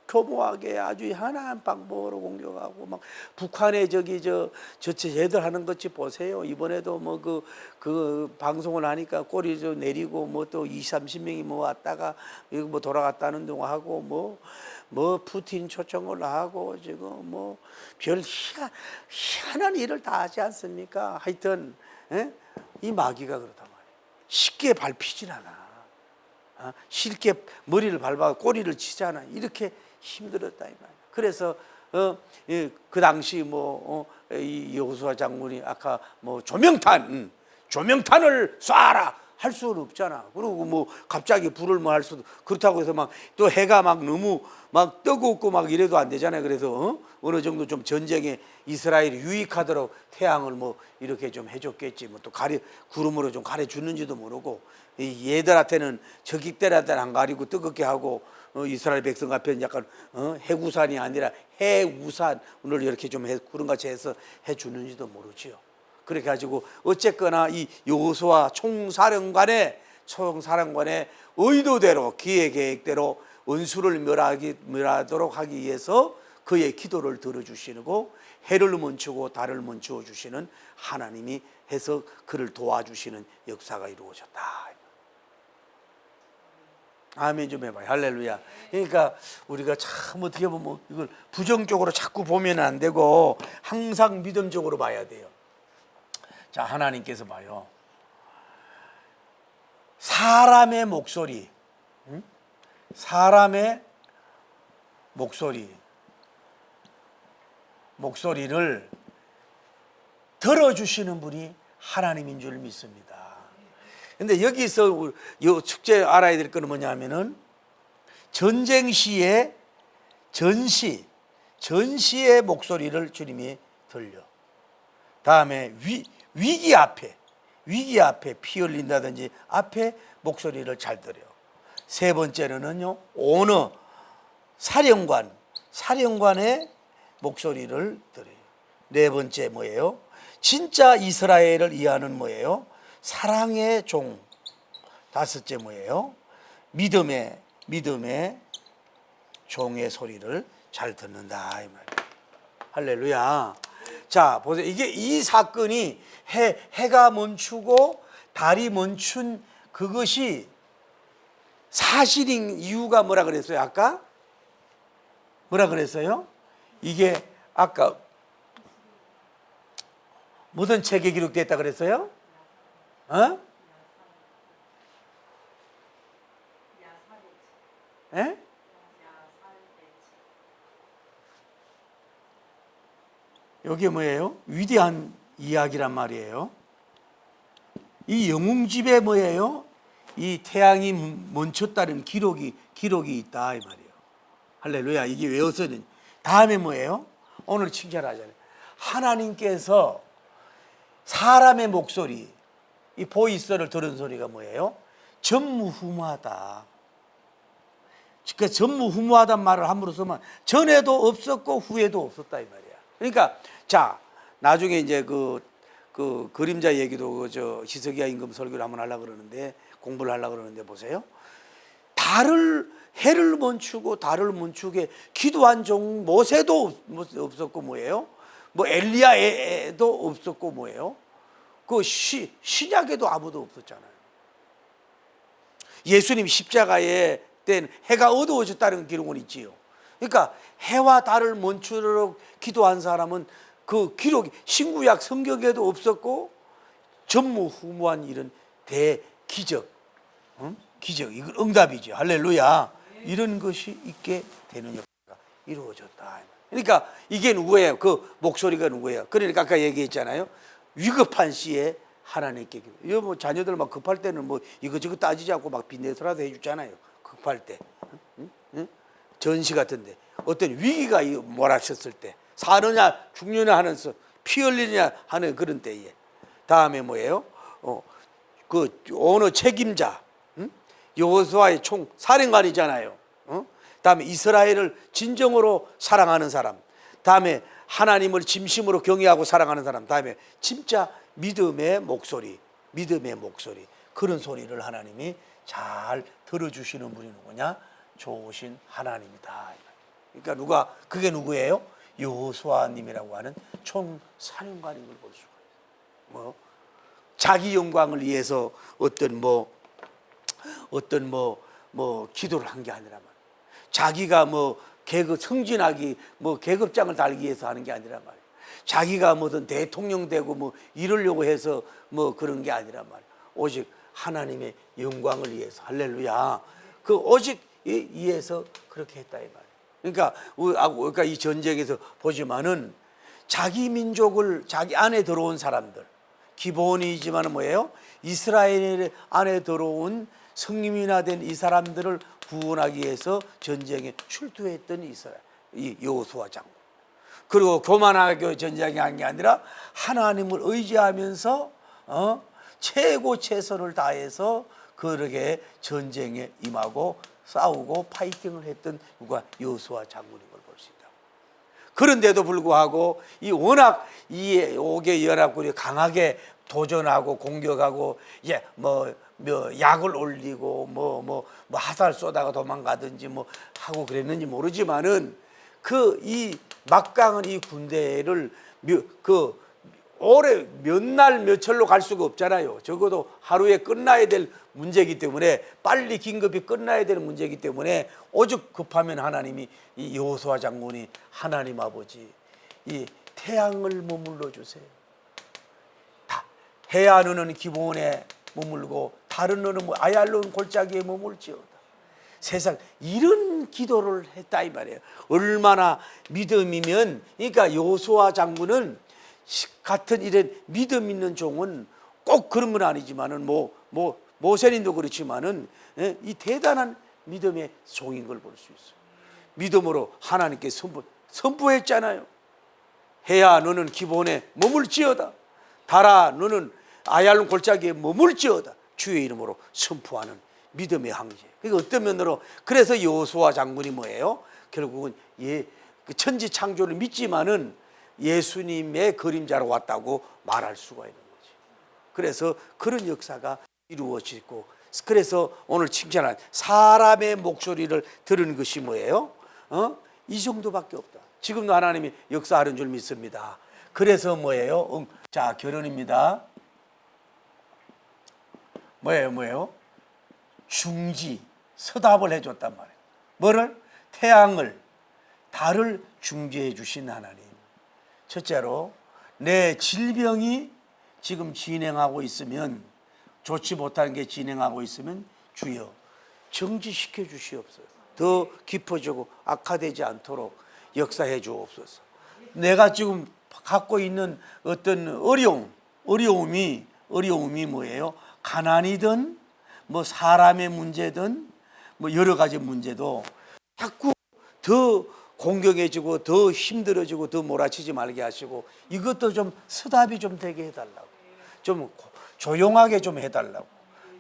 교모하게 아주 희한한 방법으로 공격하고, 막 북한에 얘들 하는 것지 보세요. 이번에도 뭐 그 방송을 하니까 꼬리 내리고 뭐 또 20-30명이 뭐 왔다가 이거 뭐 돌아갔다는 동안 하고 뭐 푸틴 초청을 하고 지금 뭐 별 희한한 일을 다 하지 않습니까? 하여튼 이 마귀가 그렇단 말이에요. 쉽게 밟히질 않아. 쉽게 머리를 밟아 꼬리를 치잖아. 이렇게 힘들었다 이 말이야. 그래서 그 당시 이 여호수아 장군이 아까 뭐 조명탄을 쏴라 할 수는 없잖아. 그리고 뭐 갑자기 불을 뭐 할 수도, 그렇다고 해서 막 또 해가 막 너무 막 뜨겁고 막 이래도 안 되잖아요. 그래서 어느 정도 좀 전쟁에 이스라엘이 유익하도록 태양을 뭐 이렇게 좀 해줬겠지. 뭐 또 구름으로 좀 가려주는지도 모르고, 이 얘들한테는 적익들한테는 안 가리고 뜨겁게 하고, 이스라엘 백성 앞에는 약간 해구산이 아니라 해우산을 이렇게 좀 구름같이 해서 해주는지도 모르지요. 그렇게 가지고 어쨌거나 이 여호수아 총사령관의 의도대로, 기획 계획대로 원수를 멸하도록 하기 위해서 그의 기도를 들어주시고 해를 멈추고 달을 멈추어 주시는 하나님이 해서 그를 도와주시는 역사가 이루어졌다. 아멘 좀 해봐요. 할렐루야. 그러니까 우리가 참 어떻게 보면 이걸 부정적으로 자꾸 보면 안 되고 항상 믿음적으로 봐야 돼요. 자, 하나님께서 봐요. 사람의 목소리, 사람의 목소리를 들어주시는 분이 하나님인 줄 믿습니다. 근데 여기서 이 축제 알아야 될 거는 뭐냐면은 전쟁 시에 전시의 목소리를 주님이 들려. 다음에 위기 앞에 피 흘린다든지 앞에 목소리를 잘 들어요. 세 번째로는요, 오너 사령관의 목소리를 들어요. 네 번째 뭐예요? 진짜 이스라엘을 이해하는 뭐예요? 사랑의 종. 다섯째 뭐예요? 믿음의 종의 소리를 잘 듣는다 이 말이에요. 할렐루야. 자, 보세요. 이 사건이 해가 멈추고 달이 멈춘 그것이 사실인 이유가 뭐라 그랬어요? 아까 뭐라 그랬어요? 이게 아까 무슨 책에 기록됐다 그랬어요? 예? 여기 뭐예요? 위대한 이야기란 말이에요. 이 영웅집에 뭐예요? 이 태양이 멈췄다는 기록이 있다 이 말이에요. 할렐루야. 이게 외워서는 다음에 뭐예요? 오늘 칭찬하잖아요. 하나님께서 사람의 목소리, 이 보이스를 들은 소리가 뭐예요? 전무후무하다. 그러니까 전무후무하단 말을 함부로 쓰면 전에도 없었고 후에도 없었다 이 말이야. 그러니까 자, 나중에 이제 그 그림자 얘기도 저 히스기야 임금 설교를 한번 하려고 그러는데 공부를 하려고 그러는데 보세요. 해를 멈추고 달을 멈추게 기도한 종 모세도 없었고 뭐예요? 뭐 엘리야에도 없었고 뭐예요? 그 신약에도 아무도 없었잖아요. 예수님 십자가에 땐 해가 어두워졌다는 기록은 있지요. 그러니까 해와 달을 멈추도록 기도한 사람은 그 기록이 신구약 성경에도 없었고 전무후무한 이런 대기적, 기적, 이건 응답이죠. 할렐루야. 이런 것이 있게 되는 역사가 이루어졌다. 그러니까 이게 누구예요? 그 목소리가 누구예요? 그러니까 아까 얘기했잖아요. 위급한 시에 하나님께 이거 뭐 자녀들 막 급할 때는 뭐 이거저거 따지지 않고 막 빚내서라도 해주잖아요. 급할 때, 전시 같은데 어떤 위기가 몰아쳤을 때 사느냐 죽느냐 하는 피 흘리느냐 하는 그런 때에 다음에 뭐예요? 그 어느 책임자 여호수아의 총 사령관이잖아요. 다음에 이스라엘을 진정으로 사랑하는 사람, 다음에 하나님을 진심으로 경외하고 사랑하는 사람, 다음에 진짜 믿음의 목소리 그런 소리를 하나님이 잘 들어주시는 분이 누구냐? 좋으신 하나님이다. 그러니까 그게 누구예요? 여호수아님이라고 하는 총 사령관인 걸 볼 수가 있어요. 자기 영광을 위해서 어떤 기도를 한 게 아니라 말이에요. 자기가 승진하기 계급장을 달기 위해서 하는 게 아니라 말이에요. 자기가 무슨 대통령 되고 이러려고 해서 그런 게 아니라 말이에요. 오직 하나님의 영광을 위해서. 할렐루야. 그 오직 위해서 그렇게 했다 이 말이에요. 그러니까 이 전쟁에서 보지만은 자기 민족을 자기 안에 들어온 사람들, 기본이지만은 뭐예요? 이스라엘 안에 들어온 성민화 된 이 사람들을 구원하기 위해서 전쟁에 출두했던 이 여호수아 장군. 그리고 교만하게 전쟁한 게 아니라 하나님을 의지하면서 최고 최선을 다해서 그렇게 전쟁에 임하고 싸우고 파이팅을 했던 누가 여호수아 장군인 걸 볼 수 있다. 그런데도 불구하고 워낙 이 5개 연합군이 강하게 도전하고 공격하고 약을 올리고 화살 쏘다가 도망가든지 하고 그랬는지 모르지만은 이 막강한 이 군대를 오래 몇 날 며칠로 갈 수가 없잖아요. 적어도 하루에 끝나야 될 문제이기 때문에, 빨리 긴급히 끝나야 되는 문제이기 때문에 오죽 급하면 하나님이, 이 여호수아 장군이 하나님 아버지 이 태양을 머물러 주세요. 해야 너는 기본에 머물고 다른 너는 아얄론 골짜기에 머물지어다. 세상 이런 기도를 했다 이 말이에요. 얼마나 믿음이면, 그러니까 여호수아 장군은 같은 이런 믿음 있는 종은 꼭 그런 건 아니지만은 모세님도 그렇지만은 이 대단한 믿음의 종인 걸 볼 수 있어요. 믿음으로 하나님께 선포했잖아요. 해야 너는 기본에 머물지어다. 달아 너는 아얄론 골짜기에 머물지어다. 주의 이름으로 선포하는 믿음의 항제. 그러니까 어떤 면으로, 그래서 여호수아 장군이 뭐예요? 결국은 그 천지 창조를 믿지만은 예수님의 그림자로 왔다고 말할 수가 있는 거지. 그래서 그런 역사가 이루어지고, 그래서 오늘 칭찬한 사람의 목소리를 들은 것이 뭐예요? 이 정도밖에 없다. 지금도 하나님이 역사하는 줄 믿습니다. 그래서 뭐예요? 자, 결혼입니다. 뭐예요? 중지, 서답을 해줬단 말이에요. 뭐를? 태양을, 달을 중지해 주신 하나님. 첫째로, 내 질병이 지금 진행하고 있으면, 좋지 못한 게 진행하고 있으면 주여 정지시켜 주시옵소서. 더 깊어지고 악화되지 않도록 역사해 주옵소서. 내가 지금 갖고 있는 어떤 어려움이 뭐예요? 가난이든 사람의 문제든 여러 가지 문제도 자꾸 더 공격해지고 더 힘들어지고 더 몰아치지 말게 하시고, 이것도 좀 서답이 좀 되게 해달라고, 좀 조용하게 좀 해달라고.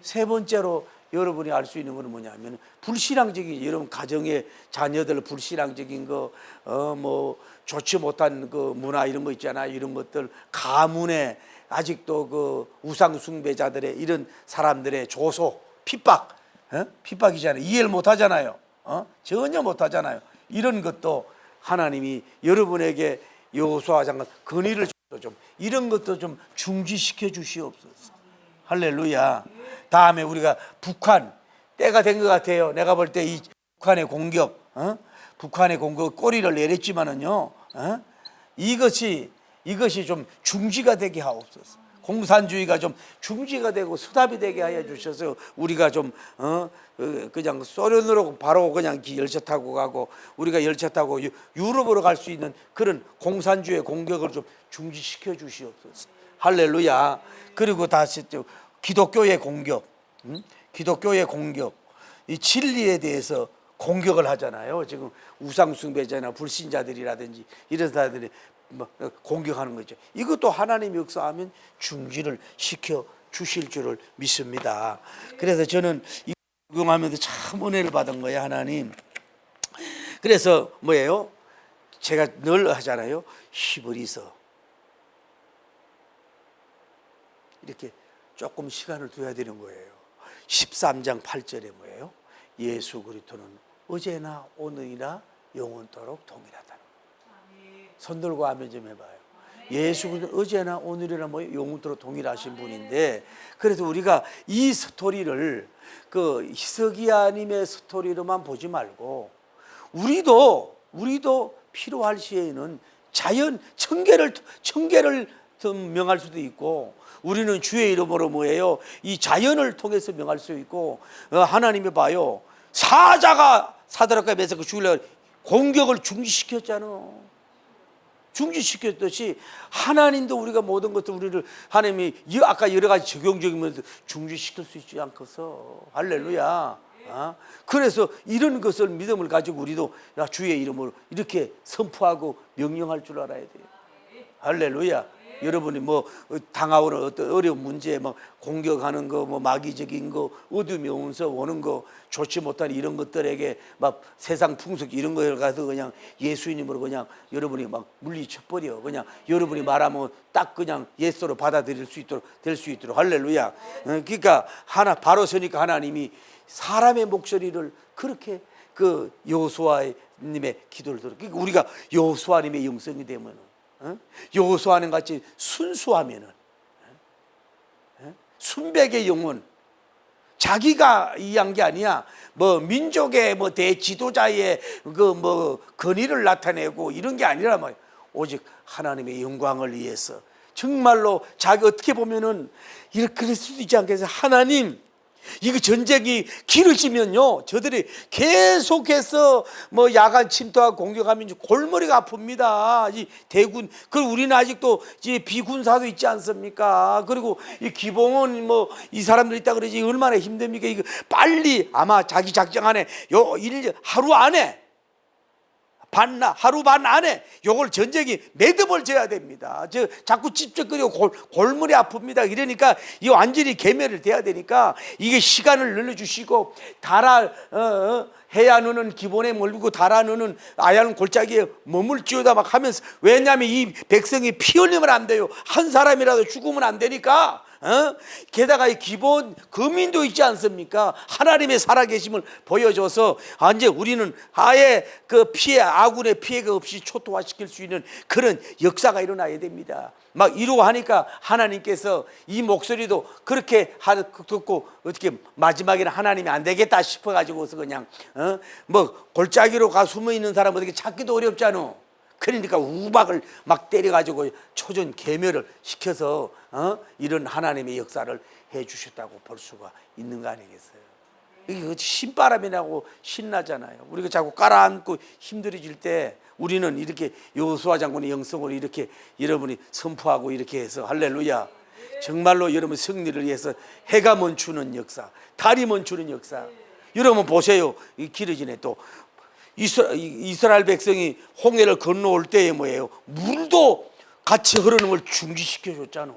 세 번째로 여러분이 알 수 있는 것은 뭐냐면, 불신앙적인, 여러분 가정의 자녀들 불신앙적인 거, 좋지 못한 그 문화 이런 거 있잖아요. 이런 것들, 가문에 아직도 그 우상 숭배자들의 이런 사람들의 조소, 핍박이잖아요. 이해를 못 하잖아요. 전혀 못 하잖아요. 이런 것도 하나님이 여러분에게 여호수아 장군 건의를 좀, 이런 것도 좀 중지시켜 주시옵소서. 할렐루야. 다음에 우리가 북한, 때가 된 것 같아요. 내가 볼 때 이 북한의 공격 꼬리를 내렸지만은요, 이것이 좀 중지가 되게 하옵소서. 공산주의가 좀 중지가 되고 수답이 되게 하여 주셔서 우리가 좀 그냥 소련으로 바로 그냥 열차 타고 가고, 우리가 열차 타고 유럽으로 갈 수 있는 그런 공산주의의 공격을 좀 중지시켜 주시옵소서. 할렐루야. 그리고 다시 기독교의 공격, 이 진리에 대해서 공격을 하잖아요. 지금 우상숭배자나 불신자들이라든지 이런 사람들이 공격하는 거죠. 이것도 하나님이 역사하면 중지를 시켜 주실 줄을 믿습니다. 그래서 저는 이 적용하면서 참 은혜를 받은 거예요, 하나님. 그래서 뭐예요? 제가 늘 하잖아요. 히브리서 이렇게 조금 시간을 둬야 되는 거예요. 13장 8절에 뭐예요? 예수 그리스도는 어제나 오늘이나 영원토록 동일하다는 거예요. 손 들고 아멘 좀 해봐요. 예수 그리스도는 어제나 오늘이나 영원토록 동일하신 분인데, 그래서 우리가 이 스토리를 그 히스기야님의 스토리로만 보지 말고, 우리도 필요할 시에는 자연 청계를 명할 수도 있고, 우리는 주의 이름으로 뭐예요? 이 자연을 통해서 명할 수 있고, 하나님이 봐요. 사드락과 메삭을 죽이려고 공격을 중지시켰잖아. 중지시켰듯이 하나님도 우리가 모든 것들 우리를 하나님이 아까 여러 가지 적용적인 면에서 중지시킬 수 있지 않겠어. 할렐루야. 그래서 이런 것을 믿음을 가지고 우리도 주의 이름으로 이렇게 선포하고 명령할 줄 알아야 돼요. 할렐루야. 여러분이 당하오는 어떤 어려운 문제, 공격하는 거, 마귀적인 거, 어둠이 오면서 오는 거, 좋지 못한 이런 것들에게 세상 풍속 이런 거에 가서 그냥 예수 이름으로 그냥 여러분이 물리쳐버려. 그냥 여러분이 말하면 딱 그냥 예수로 받아들일 수 있도록 될 수 있도록. 할렐루야. 그러니까 바로 서니까 하나님이 사람의 목소리를 그렇게 그 여호수아님의 기도를 들어. 그러니까 우리가 여호수아님의 영성이 되면 여호수아는 같이 순수하면은, 순백의 영혼, 자기가 이해한 게 아니야. 뭐 민족의 뭐 대지도자의 그 뭐 권위를 나타내고 이런 게 아니라 뭐 오직 하나님의 영광을 위해서 정말로 자기 어떻게 보면은 이렇게 그럴 수도 있지 않겠어요? 하나님, 이거 전쟁이 길어지면요, 저들이 계속해서 뭐 야간 침투하고 공격하면 골머리가 아픕니다. 이 대군, 그리고 우리는 아직도 이제 비군사도 있지 않습니까? 그리고 이 기봉은 뭐 이 사람들 있다 그러지 얼마나 힘듭니까? 이거 빨리 아마 자기 작정 안에 하루 안에 하루 반 안에 요걸 전쟁이 매듭을 져야 됩니다. 자꾸 찝쩍거리고 골머리 아픕니다. 이러니까 이 완전히 개멸을 돼야 되니까 이게 시간을 늘려주시고 해안우는 기본에 몰리고 달아누는 아야는 골짜기에 머물지어다 막 하면서, 왜냐하면 이 백성이 피 흘리면 안 돼요. 한 사람이라도 죽으면 안 되니까. 게다가 이 기본 거민도 있지 않습니까? 하나님의 살아계심을 보여줘서 이제 우리는 아예 그 아군의 피해가 없이 초토화시킬 수 있는 그런 역사가 일어나야 됩니다. 막 이러고 하니까 하나님께서 이 목소리도 그렇게 듣고 어떻게 마지막에는 하나님이 안 되겠다 싶어가지고서 그냥 뭐 골짜기로 가 숨어 있는 사람 어떻게 찾기도 어렵잖아. 그러니까 우박을 막 때려가지고 초전 계멸을 시켜서 이런 하나님의 역사를 해주셨다고 볼 수가 있는 거 아니겠어요? 이게 신바람이 나고 신나잖아요. 우리가 자꾸 깔아앉고 힘들어질 때 우리는 이렇게 여호수아 장군의 영성으로 이렇게 여러분이 선포하고 이렇게 해서 할렐루야, 정말로 여러분 승리를 위해서 해가 멈추는 역사, 달이 멈추는 역사. 여러분 보세요. 이 길어지네. 또 이스라엘 백성이 홍해를 건너올 때에 뭐예요? 물도 같이 흐르는 걸 중지시켜 줬잖아.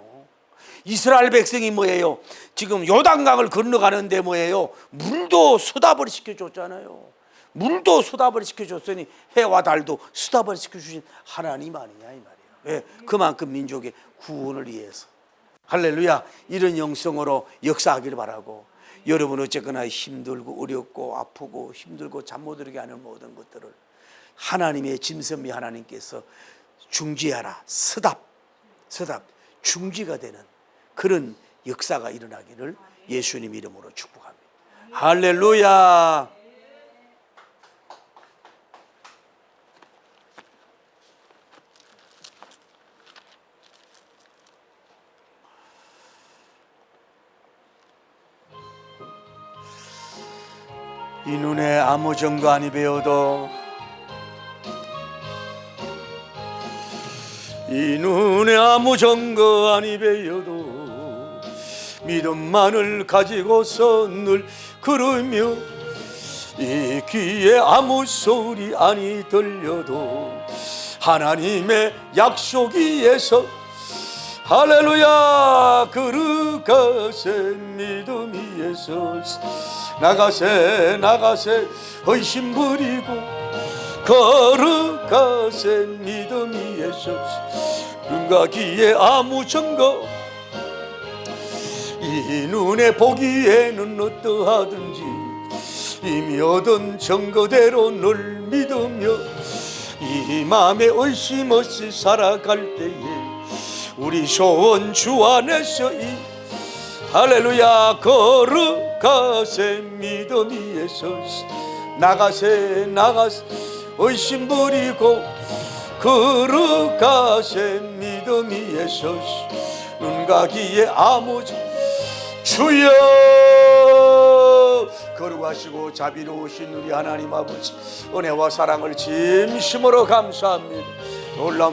이스라엘 백성이 뭐예요? 지금 요단강을 건너가는데 뭐예요? 물도 수답을 시켜 줬잖아요. 물도 수답을 시켜 줬으니 해와 달도 수답을 시켜 주신 하나님 아니냐 이 말이에요. 왜? 그만큼 민족의 구원을 위해서. 할렐루야. 이런 영성으로 역사하기를 바라고, 여러분 어쨌거나 힘들고 어렵고 아프고 힘들고 잠 못 이루게 하는 모든 것들을 하나님의 짐승이 하나님께서 중지하라, 서답 중지가 되는 그런 역사가 일어나기를 예수님 이름으로 축복합니다. 할렐루야. 이 눈에 아무 정도 아니 배워도, 이 눈에 아무 정도 아니 배워도 믿음만을 가지고서 늘 걸으며, 이 귀에 아무 소리 아니 들려도 하나님의 약속 위에서 할렐루야 걸어가세 믿음 위에서 나가세 의심 버리고 걸어가세 믿음 위에서 눈과 귀에 아무 증거 이 눈에 보기에는 어떠하든지 이미 얻은 증거대로 늘 믿으며 이 마음에 의심 없이 살아갈 때에 우리 소원 주 안에서 이 할렐루야 걸어가세 믿음 위에서 나가세 의심 버리고 걸어가세 믿음 위에서 눈과 귀에 아무 주여 거룩하시고 자비로우신 우리 하나님 아버지, 은혜와 사랑을 진심으로 감사합니다. 놀라운